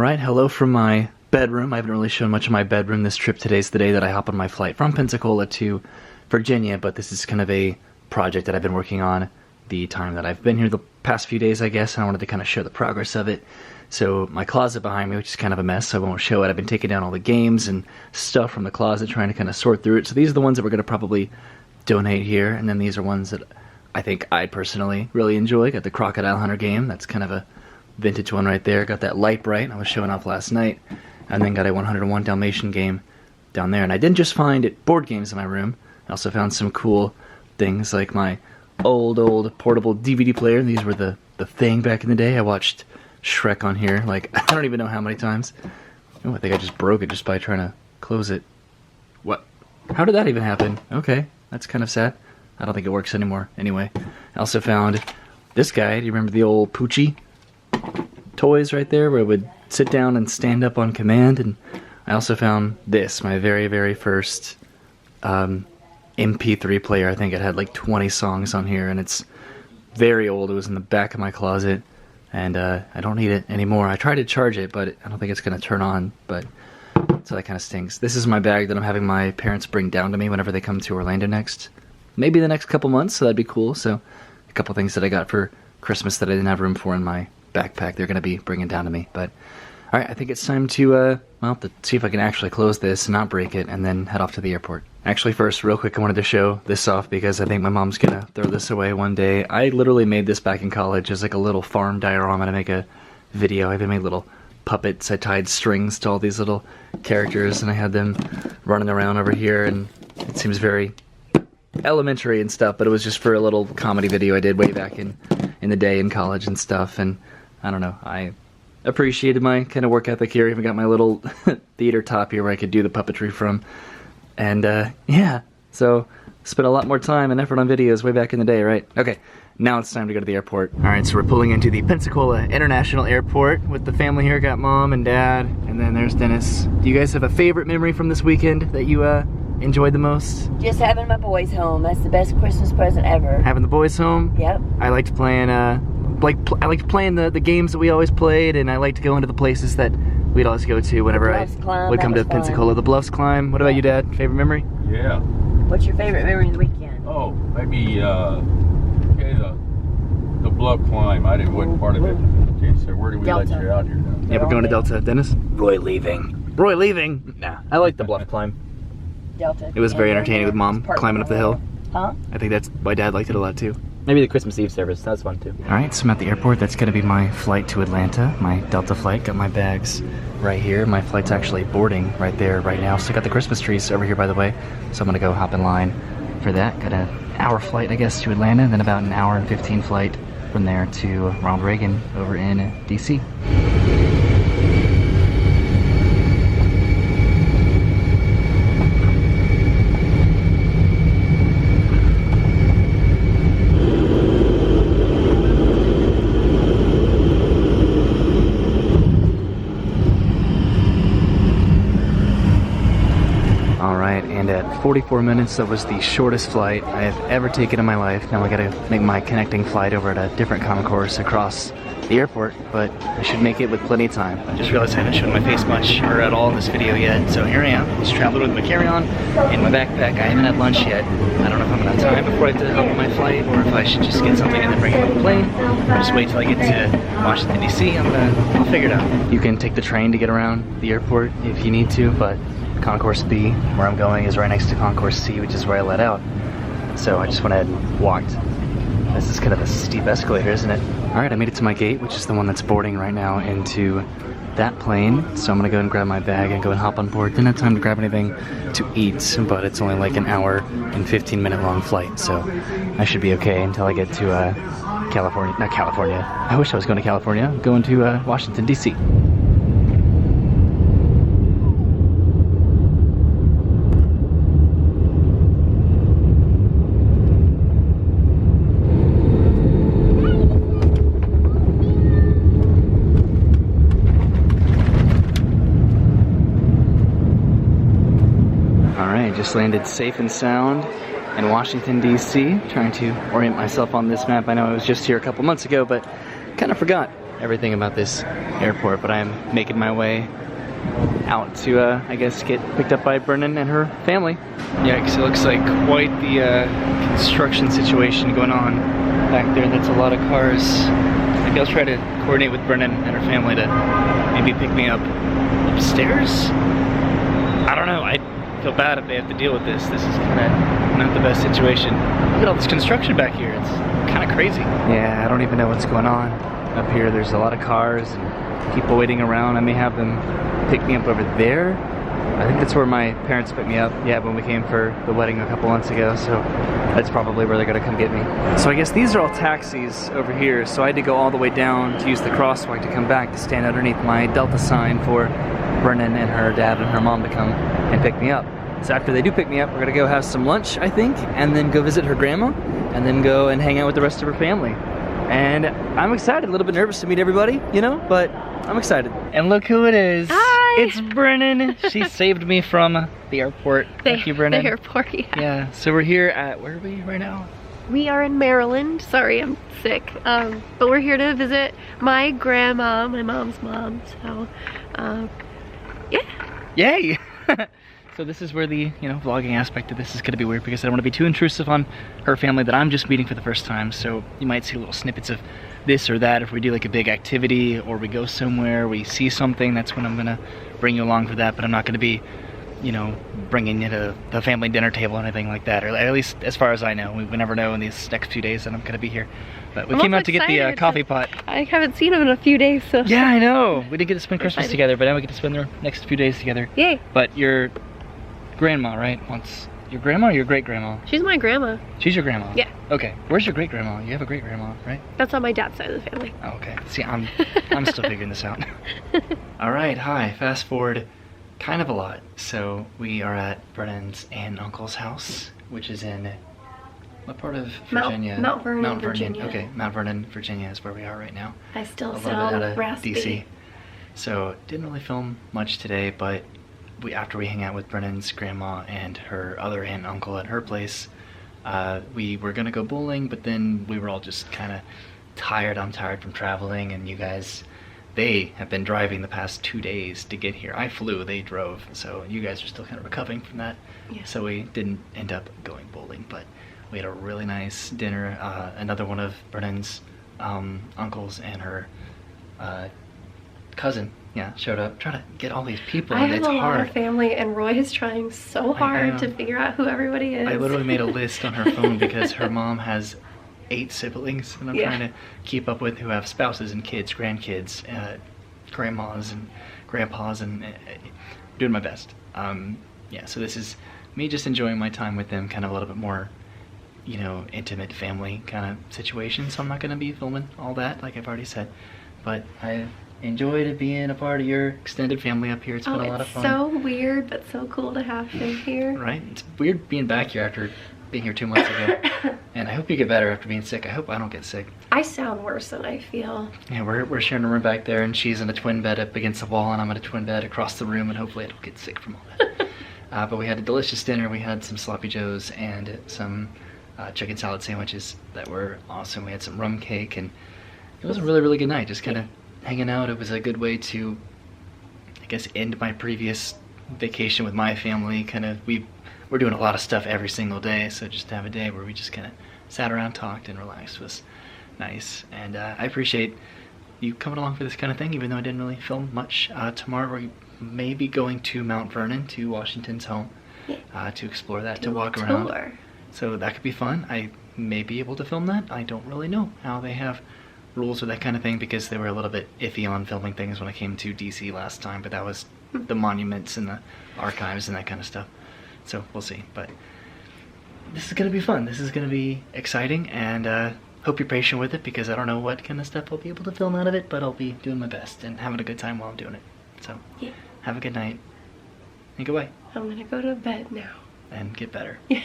Alright, hello from my bedroom. I haven't really shown much of my bedroom this trip. Today's the day that I hop on my flight from Pensacola to Virginia, but this is kind of a project that I've been working on the time that I've been here the past few days, I guess, and I wanted to kind of show the progress of it. So my closet behind me, which is kind of a mess, so I won't show it. I've been taking down all the games and stuff from the closet, trying to kind of sort through it. So these are the ones that we're going to probably donate here, and then these are ones that I think I personally really enjoy. Got the Crocodile Hunter game. That's kind of a vintage one right there. Got that Light Bright I was showing off last night, and then got a 101 Dalmatian game down there. And I didn't just find board games in my room. I also found some cool things like my old portable DVD player. These were the thing back in the day. I watched Shrek on here like I don't even know how many times. Oh, I think I just broke it just by trying to close it. What? How did that even happen? Okay, that's kind of sad. I don't think it works anymore. Anyway, I also found this guy. Do you remember the old Poochie toys right there where it would sit down and stand up on command? And I also found this, my very first MP3 player. I think it had like 20 songs on here, and it's very old. It was in the back of my closet, and I don't need it anymore. I tried to charge it, but I don't think it's going to turn on, but so that kind of stinks. This is my bag that I'm having my parents bring down to me whenever they come to Orlando next. Maybe the next couple months, so that'd be cool. So a couple things that I got for Christmas that I didn't have room for in my backpack, they're going to be bringing down to me. But alright, I think it's time to to see if I can actually close this and not break it, and then head off to the airport. Actually, first, real quick, I wanted to show this off because I think my mom's gonna throw this away one day. I literally made this back in college as like a little farm diorama to make a video. I even made little puppets. I tied strings to all these little characters, and I had them running around over here, and it seems very elementary and stuff, but it was just for a little comedy video I did way back in the day in college and stuff. And I don't know, I appreciated my kind of work ethic here. I even got my little theater top here where I could do the puppetry from. And yeah, so spent a lot more time and effort on videos way back in the day, right? Okay, now it's time to go to the airport. Alright, so we're pulling into the Pensacola International Airport with the family here. Got mom and dad, and then there's Dennis. Do you guys have a favorite memory from this weekend that you enjoyed the most? Just having my boys home. That's the best Christmas present ever. Having the boys home? Yep. I liked playing I liked playing the games that we always played, and I liked to go into the places that we'd always go to whenever I would come to Pensacola. The Bluffs climb. What about you, Dad? Favorite memory? Yeah. What's your favorite memory of the weekend? Oh, maybe okay, the bluff climb. I wasn't part of it. Okay, so where do we Delta. let you out here now? Yeah, we're going to Delta. Dennis? Roy leaving. Roy leaving? Nah, I like the bluff climb. Delta. It was very entertaining with Mom climbing up the hill. Huh? I think that's why Dad liked it a lot too. Maybe the Christmas Eve service, that was fun too. Alright, so I'm at the airport. That's gonna be my flight to Atlanta, my Delta flight. Got my bags right here. My flight's actually boarding right there right now. So got the Christmas trees over here, by the way. So I'm gonna go hop in line for that. Got an hour flight, I guess, to Atlanta, and then about an hour and 15 flight from there to Ronald Reagan over in DC. And at 44 minutes, that was the shortest flight I have ever taken in my life. Now I gotta make my connecting flight over at a different concourse across the airport, but I should make it with plenty of time. I just realized I haven't shown my face much or at all in this video yet, so here I am, just traveling with my carry-on and my backpack. I haven't had lunch yet. I don't know if I'm gonna have time before I have to hop on my flight, or if I should just get something and then bring it on the plane, or just wait till I get to Washington, D.C. I'll figure it out. You can take the train to get around the airport if you need to, but Concourse B, where I'm going, is right next to Concourse C, which is where I let out. So I just went ahead and walked. This is kind of a steep escalator, isn't it? Alright, I made it to my gate, which is the one that's boarding right now into that plane. So I'm gonna go and grab my bag and go and hop on board. Didn't have time to grab anything to eat, but it's only like an hour and 15-minute long flight, so I should be okay until I get to California. Not California. I wish I was going to California. I'm going to Washington, D.C. Just landed safe and sound in Washington, D.C. Trying to orient myself on this map. I know I was just here a couple months ago, but kind of forgot everything about this airport, but I am making my way out to, I guess, get picked up by Brennan and her family. Yikes, it looks like quite the construction situation going on back there. That's a lot of cars. Maybe I'll try to coordinate with Brennan and her family to maybe pick me up upstairs? I don't know. I feel bad if they have to deal with this. This is kind of not the best situation. Look at all this construction back here. It's kind of crazy. Yeah, I don't even know what's going on up here. There's a lot of cars and people waiting around. I may have them pick me up over there. I think that's where my parents picked me up, yeah, when we came for the wedding a couple months ago, so that's probably where they're gonna come get me. So I guess these are all taxis over here, so I had to go all the way down to use the crosswalk to come back to stand underneath my Delta sign for Brennan and her dad and her mom to come and pick me up. So after they do pick me up, we're gonna go have some lunch, I think, and then go visit her grandma, and then go and hang out with the rest of her family. And I'm excited, a little bit nervous to meet everybody, you know, but I'm excited. And look who it is. Hi! It's Brennan. She saved me from the airport. Thank you, Brennan. The airport, yeah. Yeah, so we're here at, where are we right now? We are in Maryland. Sorry, I'm sick. But we're here to visit my grandma, my mom's mom. So, yeah. Yay! So this is where the, you know, vlogging aspect of this is gonna be weird because I don't wanna be too intrusive on her family that I'm just meeting for the first time. So you might see little snippets of this or that. If we do like a big activity or we go somewhere, we see something, that's when I'm gonna bring you along for that. But I'm not gonna be, you know, bringing you to the family dinner table or anything like that. Or at least as far as I know. We never know in these next few days that I'm gonna be here. But we came out to get the coffee pot. I haven't seen him in a few days, so. Yeah, I know. We didn't get to spend Christmas together, but now we get to spend the next few days together. Yay. But your grandma, right? Wants your grandma or your great grandma? She's my grandma. She's your grandma? Yeah. Okay. Where's your great grandma? You have a great grandma, right? That's on my dad's side of the family. Oh, okay. See, I'm still figuring this out. All right. Hi. Fast forward kind of a lot. So we are at Brennan's aunt and uncle's house, which is in what part of Virginia? Mount Vernon, Virginia. Okay. Mount Vernon, Virginia is where we are right now. I still A little bit out sound of raspy. DC. So didn't really film much today, but after we hang out with Brennan's grandma and her other aunt and uncle at her place, we were gonna go bowling, but then we were all just kind of tired. I'm tired from traveling, and you guys, they have been driving the past 2 days to get here. I flew, they drove, so you guys are still kind of recovering from that. Yeah. So we didn't end up going bowling, but we had a really nice dinner. Another one of Brennan's uncles and her cousin, yeah, showed up. Trying to get all these people, I and have it's a lot hard. of family, and Roy is trying so hard to figure out who everybody is. I literally made a list on her phone because her mom has 8 siblings, and I'm trying to keep up with who have spouses and kids, grandkids, grandmas and grandpas, and doing my best. Yeah, so this is me just enjoying my time with them, kind of a little bit more, you know, intimate family kind of situation. So I'm not going to be filming all that, like I've already said, but I enjoyed being a part of your extended family up here. It's been a lot of fun. It's so weird, but so cool to have him here. Right? It's weird being back here after being here 2 months ago. And I hope you get better after being sick. I hope I don't get sick. I sound worse than I feel. Yeah, we're sharing a room back there, and she's in a twin bed up against the wall, and I'm in a twin bed across the room, and hopefully I don't get sick from all that. But we had a delicious dinner. We had some sloppy joes and some chicken salad sandwiches that were awesome. We had some rum cake, and it was a really, really good night. Just kind of hanging out. It was a good way to, I guess, end my previous vacation with my family. Kind of, we're doing a lot of stuff every single day, so just to have a day where we just kind of sat around, talked, and relaxed was nice. And I appreciate you coming along for this kind of thing, even though I didn't really film much. Tomorrow we may be going to Mount Vernon, to Washington's home, to explore that, to walk around. So that could be fun. I may be able to film that. I don't really know how they have rules or that kind of thing, because they were a little bit iffy on filming things when I came to DC last time, but that was the monuments and the archives and that kind of stuff. So we'll see, but this is gonna be fun. This is gonna be exciting, and hope you're patient with it, because I don't know what kind of stuff I'll be able to film out of it, but I'll be doing my best and having a good time while I'm doing it. So have a good night and goodbye. I'm gonna go to bed now. And get better. Yeah.